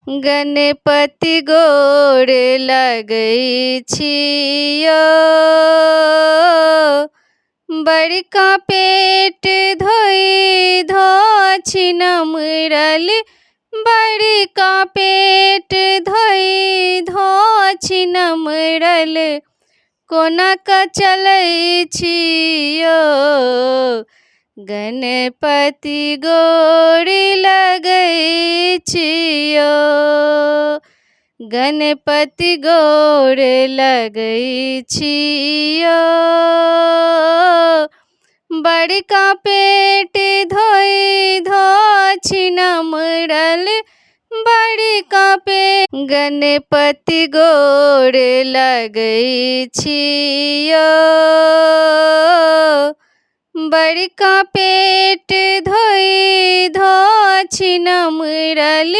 गणपति गोर लगै छियो, बड़का पेट धोइ धोछि नमरल, बड़का पेट धोइ धोछि नमरल, कोना कऽ चलै छियो, गणपति गोर लगै छियो, गणपति गोर लगै छियो, बड़का पेट धोइ धोछि नमरल, बड़का पेट गणपति गोर लगै छियो, बड़का पेट धोइ धोछि नमरल,